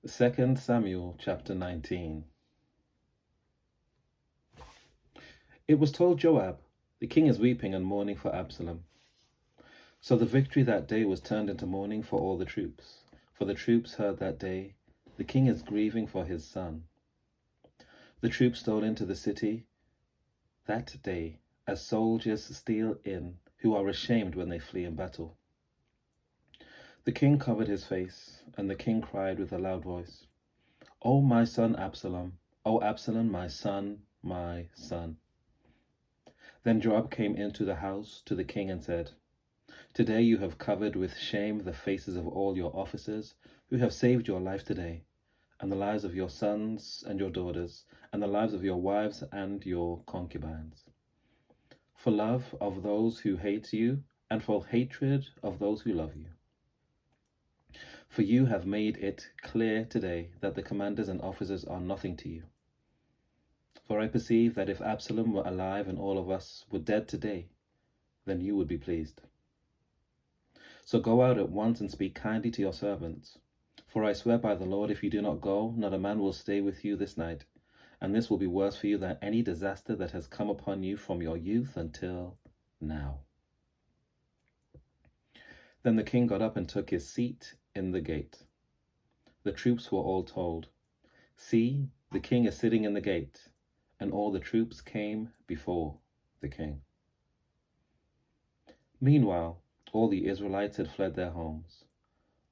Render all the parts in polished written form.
2 Samuel chapter 19. It was told Joab, the king is weeping and mourning for Absalom. So the victory that day was turned into mourning for all the troops. For the troops heard that day, the king is grieving for his son. The troops stole into the city that day, as soldiers steal in, who are ashamed when they flee in battle. The king covered his face, and the king cried with a loud voice, "O my son Absalom, O Absalom, my son, my son." Then Joab came into the house to the king and said, "Today you have covered with shame the faces of all your officers who have saved your life today, and the lives of your sons and your daughters, and the lives of your wives and your concubines, for love of those who hate you, and for hatred of those who love you. For you have made it clear today that the commanders and officers are nothing to you. For I perceive that if Absalom were alive and all of us were dead today, then you would be pleased. So go out at once and speak kindly to your servants. For I swear by the Lord, if you do not go, not a man will stay with you this night, and this will be worse for you than any disaster that has come upon you from your youth until now." Then the king got up and took his seat in the gate. The troops were all told, "See, the king is sitting in the gate," and all the troops came before the king. Meanwhile, all the Israelites had fled their homes.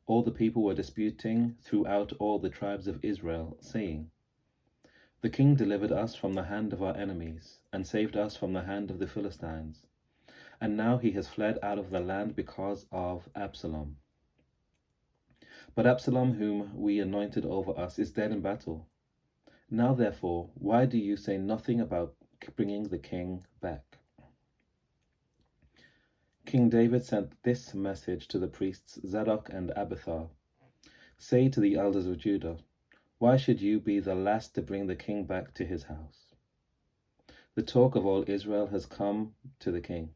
All the people were disputing throughout all the tribes of Israel, saying, "The king delivered us from the hand of our enemies, and saved us from the hand of the Philistines. And now he has fled out of the land because of Absalom. But Absalom, whom we anointed over us, is dead in battle. Now therefore, why do you say nothing about bringing the king back?" King David sent this message to the priests Zadok and Abiathar. "Say to the elders of Judah, why should you be the last to bring the king back to his house? The talk of all Israel has come to the king.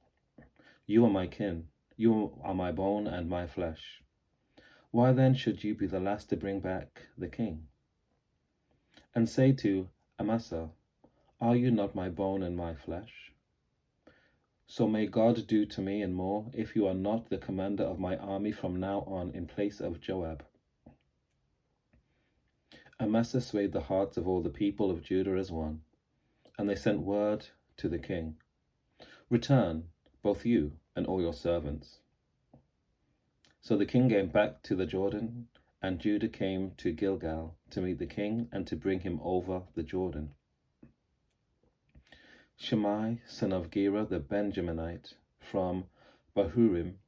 You are my kin, you are my bone and my flesh. Why then should you be the last to bring back the king? And say to Amasa, are you not my bone and my flesh? So may God do to me and more, if you are not the commander of my army from now on in place of Joab." Amasa swayed the hearts of all the people of Judah as one, and they sent word to the king, "Return, both you and all your servants." So the king came back to the Jordan, and Judah came to Gilgal to meet the king and to bring him over the Jordan. Shimei, son of Gera the Benjaminite, from Bahurim,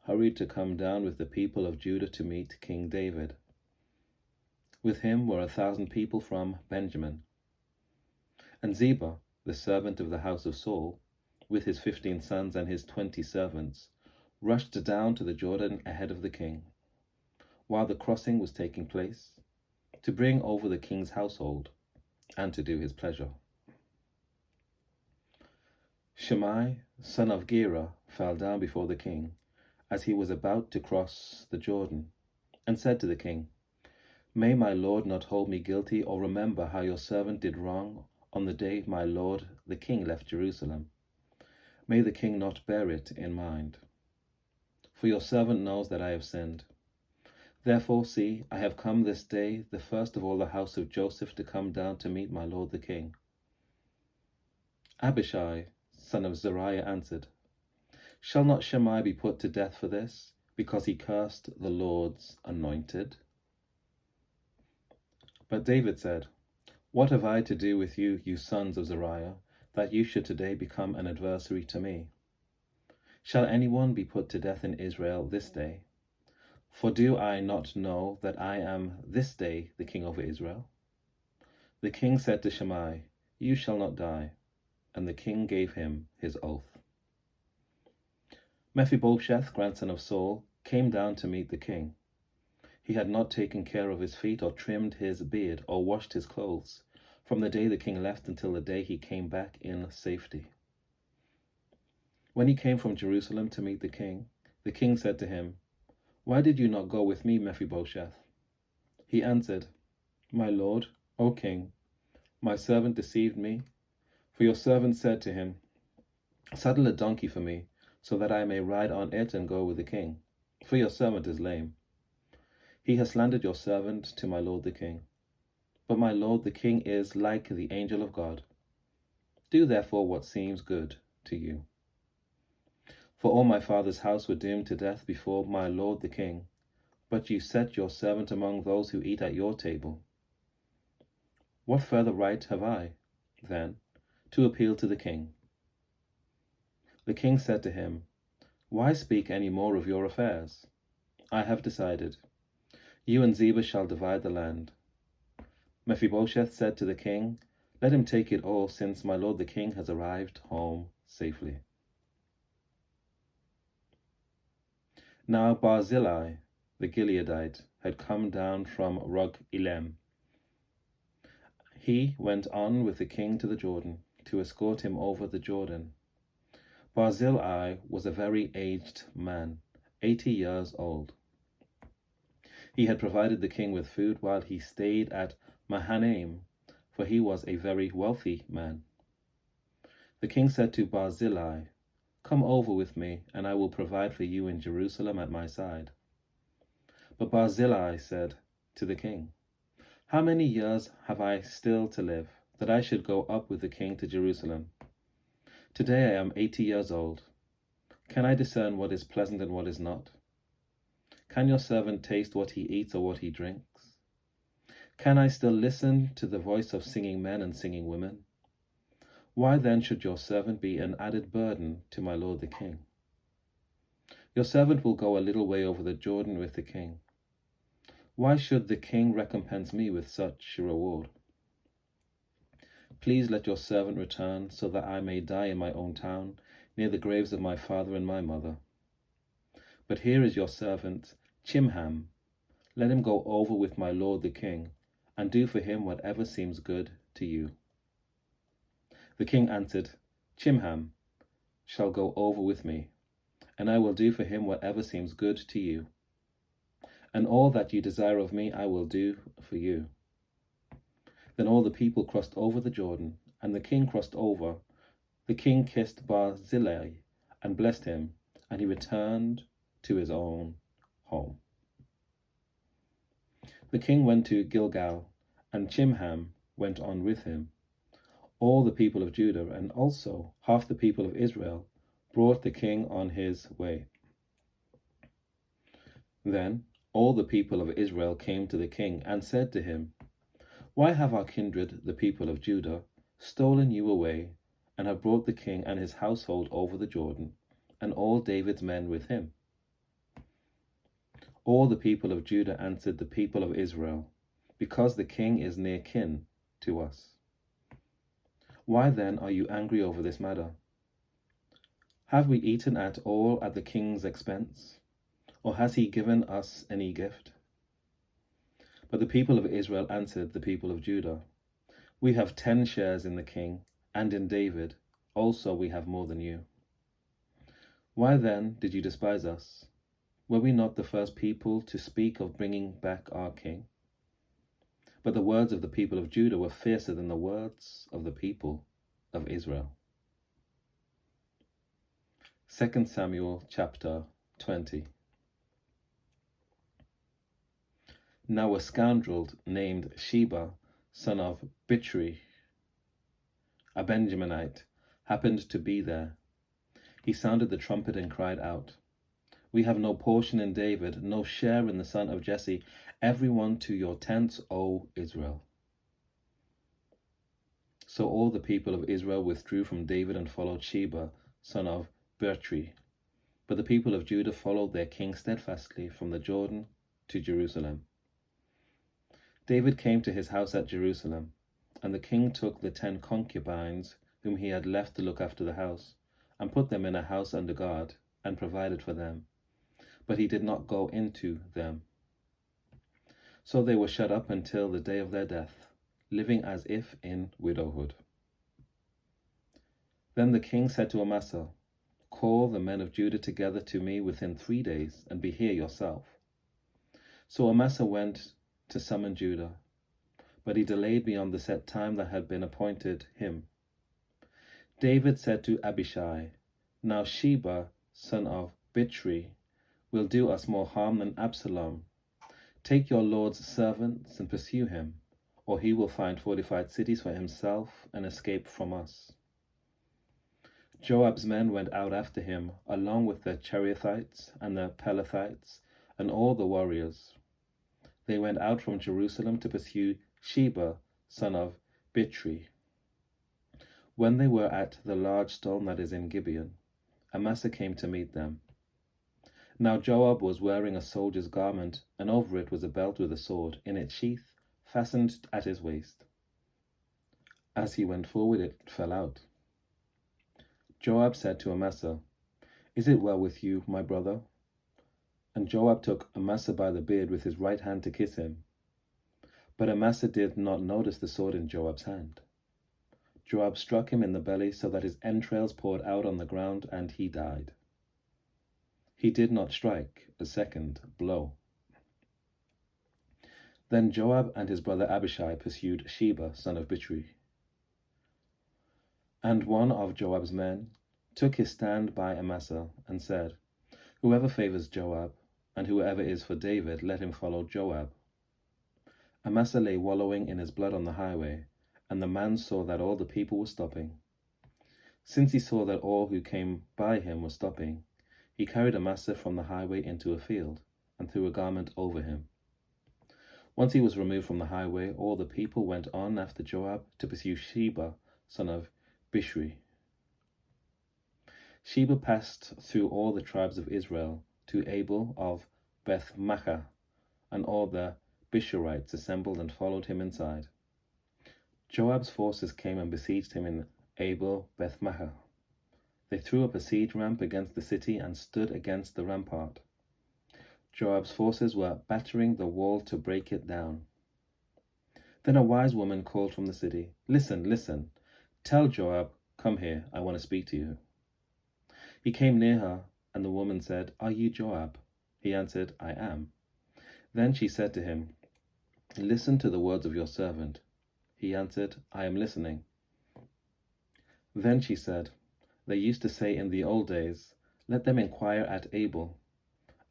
hurried to come down with the people of Judah to meet King David. With him were 1,000 people from Benjamin. And Ziba, the servant of the house of Saul, with his 15 sons and his 20 servants, rushed down to the Jordan ahead of the king, while the crossing was taking place, to bring over the king's household and to do his pleasure. Shimei, son of Gera, fell down before the king as he was about to cross the Jordan, and said to the king, "May my lord not hold me guilty or remember how your servant did wrong on the day my lord the king left Jerusalem. May the king not bear it in mind. For your servant knows that I have sinned. Therefore, see, I have come this day, the first of all the house of Joseph, to come down to meet my lord the king." Abishai, son of Zeruiah, answered, "Shall not Shimei be put to death for this, because he cursed the Lord's anointed?" But David said, "What have I to do with you, you sons of Zeruiah, that you should today become an adversary to me? Shall anyone be put to death in Israel this day? For do I not know that I am this day the king over Israel?" The king said to Shimei, "You shall not die." And the king gave him his oath. Mephibosheth, grandson of Saul, came down to meet the king. He had not taken care of his feet or trimmed his beard or washed his clothes from the day the king left until the day he came back in safety. When he came from Jerusalem to meet the king said to him, "Why did you not go with me, Mephibosheth?" He answered, My lord, O king, my servant deceived me, for your servant said to him, Saddle a donkey for me, so that I may ride on it and go with the king, for your servant is lame. He has slandered your servant to my lord the king. But my lord the king is like the angel of God. Do therefore what seems good to you. For all my father's house were doomed to death before my lord the king, but you set your servant among those who eat at your table. What further right have I, then, to appeal to the king? The king said to him, Why speak any more of your affairs? I have decided. You and Ziba shall divide the land. Mephibosheth said to the king, Let him take it all, since my lord the king has arrived home safely. Now Barzillai, the Gileadite, had come down from Rog-Elem. He went on with the king to the Jordan, to escort him over the Jordan. Barzillai was a very aged man, 80 years old. He had provided the king with food while he stayed at Mahanaim, for he was a very wealthy man. The king said to Barzillai, Come over with me, and I will provide for you in Jerusalem at my side. But Barzillai said to the king, How many years have I still to live, that I should go up with the king to Jerusalem? Today I am 80 years old. Can I discern what is pleasant and what is not? Can your servant taste what he eats or what he drinks? Can I still listen to the voice of singing men and singing women? Why then should your servant be an added burden to my lord the king? Your servant will go a little way over the Jordan with the king. Why should the king recompense me with such a reward? Please let your servant return, so that I may die in my own town, near the graves of my father and my mother. But here is your servant, Chimham. Let him go over with my lord the king, and do for him whatever seems good to you. The king answered, Chimham shall go over with me, and I will do for him whatever seems good to you. And all that you desire of me I will do for you. Then all the people crossed over the Jordan, and the king crossed over. The king kissed Barzillai and blessed him, and he returned to his own home. The king went to Gilgal, and Chimham went on with him. All the people of Judah, and also half the people of Israel, brought the king on his way. Then all the people of Israel came to the king and said to him, Why have our kindred, the people of Judah, stolen you away, and have brought the king and his household over the Jordan, and all David's men with him? All the people of Judah answered the people of Israel, Because the king is near kin to us. Why then are you angry over this matter? Have we eaten at all at the king's expense, or has he given us any gift? But the people of Israel answered the people of Judah, We have 10 shares in the king, and in David, also we have more than you. Why then did you despise us? Were we not the first people to speak of bringing back our king? But the words of the people of Judah were fiercer than the words of the people of Israel. 2 Samuel chapter 20. Now a scoundrel named Sheba, son of Bichri, a Benjaminite, happened to be there. He sounded the trumpet and cried out, We have no portion in David, no share in the son of Jesse. Everyone to your tents, O Israel. So all the people of Israel withdrew from David and followed Sheba, son of Bichri. But the people of Judah followed their king steadfastly from the Jordan to Jerusalem. David came to his house at Jerusalem, and the king took the 10 concubines whom he had left to look after the house, and put them in a house under guard, and provided for them. But he did not go into them. So they were shut up until the day of their death, living as if in widowhood. Then the king said to Amasa, Call the men of Judah together to me within 3 days, and be here yourself. So Amasa went to summon Judah, but he delayed beyond the set time that had been appointed him. David said to Abishai, "Now Sheba, son of Bichri, will do us more harm than Absalom. Take your lord's servants and pursue him, or he will find fortified cities for himself and escape from us." Joab's men went out after him, along with the Cherethites and the Pelethites and all the warriors. They went out from Jerusalem to pursue Sheba, son of Bichri. When they were at the large stone that is in Gibeon, Amasa came to meet them. Now Joab was wearing a soldier's garment, and over it was a belt with a sword in its sheath, fastened at his waist. As he went forward, it fell out. Joab said to Amasa, "Is it well with you, my brother?" And Joab took Amasa by the beard with his right hand to kiss him. But Amasa did not notice the sword in Joab's hand. Joab struck him in the belly so that his entrails poured out on the ground, and he died. He did not strike a second blow. Then Joab and his brother Abishai pursued Sheba, son of Bichri. And one of Joab's men took his stand by Amasa and said, "Whoever favors Joab, and whoever is for David, let him follow Joab." Amasa lay wallowing in his blood on the highway, and the man saw that all the people were stopping. Since he saw that all who came by him were stopping, he carried Amasa from the highway into a field and threw a garment over him. Once he was removed from the highway, all the people went on after Joab to pursue Sheba, son of Bichri. Sheba passed through all the tribes of Israel to Abel of Beth-maachah, and all the Bishurites assembled and followed him inside. Joab's forces came and besieged him in Abel Beth-maachah. They threw up a siege ramp against the city and stood against the rampart. Joab's forces were battering the wall to break it down. Then a wise woman called from the city, "Listen, listen. Tell Joab, 'Come here, I want to speak to you.'" He came near her, and the woman said, "Are you Joab?" He answered, "I am." Then she said to him, "Listen to the words of your servant." He answered, "I am listening." Then she said, "They used to say in the old days, 'Let them inquire at Abel,'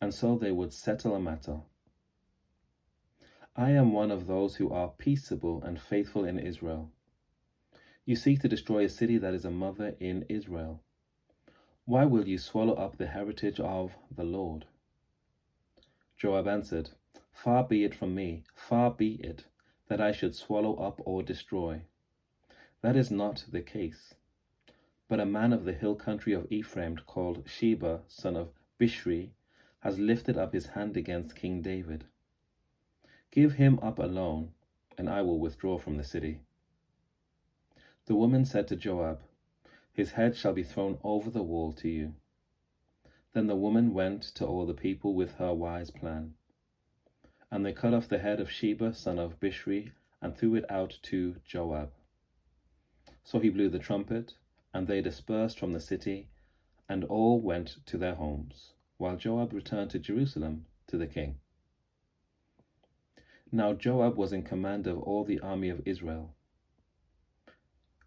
and so they would settle a matter. I am one of those who are peaceable and faithful in Israel. You seek to destroy a city that is a mother in Israel. Why will you swallow up the heritage of the Lord?" Joab answered, "Far be it from me, far be it, that I should swallow up or destroy. That is not the case. But a man of the hill country of Ephraim called Sheba, son of Bichri, has lifted up his hand against King David. Give him up alone, and I will withdraw from the city." The woman said to Joab, "His head shall be thrown over the wall to you." Then the woman went to all the people with her wise plan. And they cut off the head of Sheba, son of Bichri, and threw it out to Joab. So he blew the trumpet, and they dispersed from the city, and all went to their homes, while Joab returned to Jerusalem to the king. Now Joab was in command of all the army of Israel.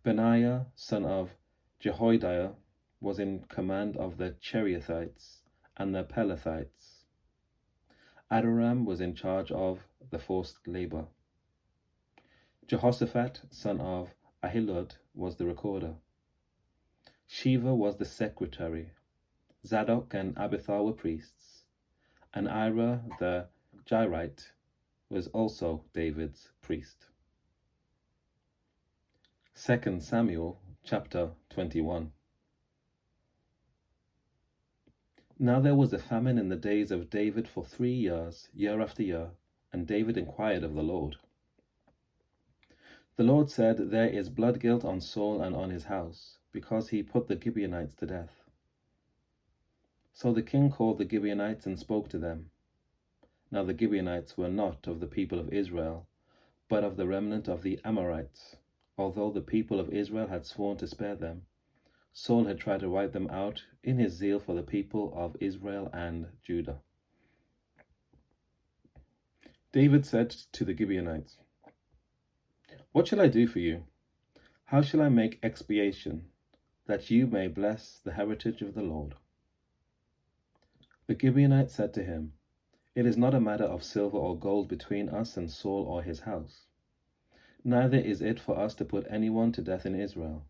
Benaiah, son of Jehoiada, was in command of the Cherethites and the Pelethites. Adoram was in charge of the forced labor. Jehoshaphat, son of Ahilud, was the recorder. Shiva was the secretary. Zadok and Abiathar were priests, and Ira the Jairite was also David's priest. 2 Samuel chapter 21. Now there was a famine in the days of David for 3 years, year after year, and David inquired of the Lord. The Lord said, "There is blood guilt on Saul and on his house, because he put the Gibeonites to death." So the king called the Gibeonites and spoke to them. Now the Gibeonites were not of the people of Israel, but of the remnant of the Amorites, although the people of Israel had sworn to spare them. Saul had tried to wipe them out in his zeal for the people of Israel and Judah. David said to the Gibeonites, "What shall I do for you? How shall I make expiation, that you may bless the heritage of the Lord?" The Gibeonites said to him, "It is not a matter of silver or gold between us and Saul or his house. Neither is it for us to put anyone to death in Israel."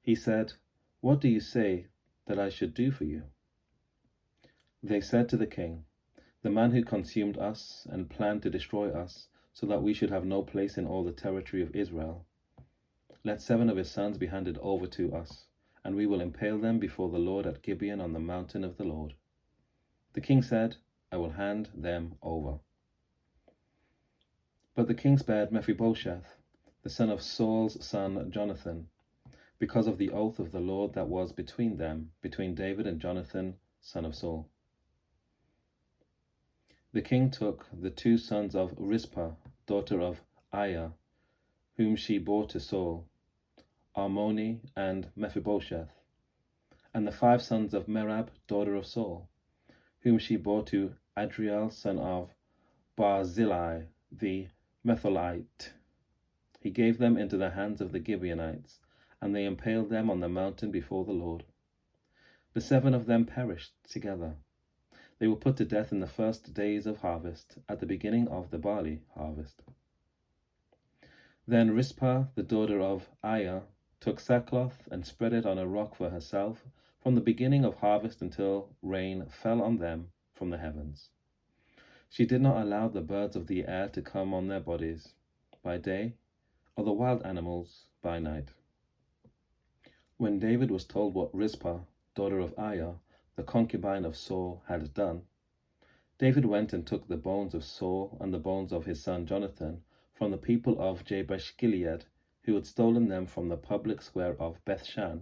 He said, "What do you say that I should do for you?" They said to the king, "The man who consumed us and planned to destroy us, so that we should have no place in all the territory of Israel, let 7 of his sons be handed over to us, and we will impale them before the Lord at Gibeon on the mountain of the Lord." The king said, "I will hand them over." But the king spared Mephibosheth, the son of Saul's son Jonathan, because of the oath of the Lord that was between them, between David and Jonathan, son of Saul. The king took the 2 sons of Rizpah, daughter of Aiah, whom she bore to Saul, Armoni and Mephibosheth, and the 5 sons of Merab, daughter of Saul, whom she bore to Adriel, son of Barzillai the Metholite. He gave them into the hands of the Gibeonites, and they impaled them on the mountain before the Lord. The 7 of them perished together. They were put to death in the first days of harvest, at the beginning of the barley harvest. Then Rizpah, the daughter of Aiah, took sackcloth and spread it on a rock for herself from the beginning of harvest until rain fell on them from the heavens. She did not allow the birds of the air to come on their bodies by day, or the wild animals by night. When David was told what Rizpah, daughter of Aiah, the concubine of Saul, had done, David went and took the bones of Saul and the bones of his son Jonathan from the people of Jabesh-Gilead, who had stolen them from the public square of Bethshan,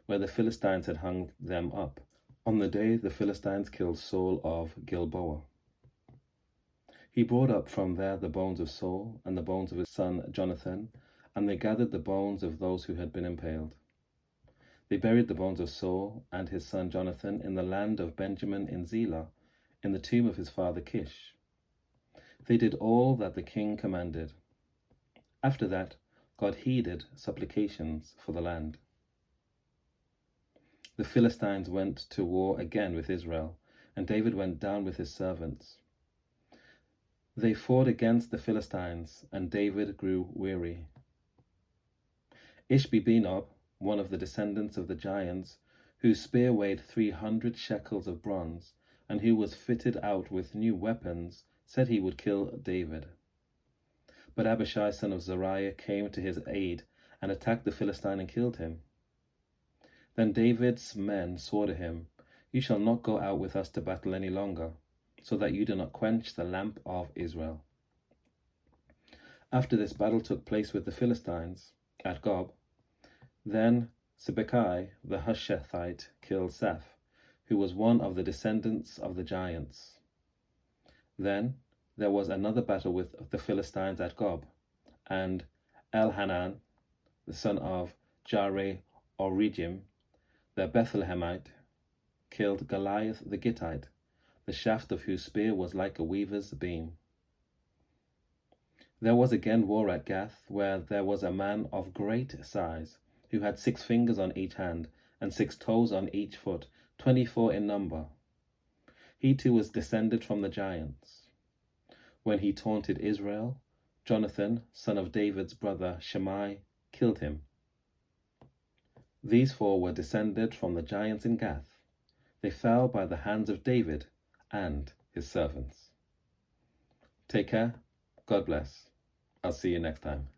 where the Philistines had hung them up, on the day the Philistines killed Saul of Gilboa. He brought up from there the bones of Saul and the bones of his son Jonathan, and they gathered the bones of those who had been impaled. They buried the bones of Saul and his son Jonathan in the land of Benjamin in Zelah, in the tomb of his father Kish. They did all that the king commanded. After that, God heeded supplications for the land. The Philistines went to war again with Israel, and David went down with his servants. They fought against the Philistines, and David grew weary. Ishbi-Benob, one of the descendants of the giants, whose spear weighed 300 shekels of bronze, and who was fitted out with new weapons, said he would kill David. But Abishai, son of Zeruiah, came to his aid and attacked the Philistine and killed him. Then David's men swore to him, "You shall not go out with us to battle any longer, so that you do not quench the lamp of Israel." After this battle took place with the Philistines at Gob, then Sibbecai the Hushathite killed Saph, who was one of the descendants of the giants. Then there was another battle with the Philistines at Gob, and Elhanan, the son of Jare-Oregim, the Bethlehemite, killed Goliath the Gittite, the shaft of whose spear was like a weaver's beam. There was again war at Gath, where there was a man of great size, who had 6 fingers on each hand, and 6 toes on each foot, 24 in number. He too was descended from the giants. When he taunted Israel, Jonathan, son of David's brother Shimei, killed him. These 4 were descended from the giants in Gath. They fell by the hands of David and his servants. Take care. God bless. I'll see you next time.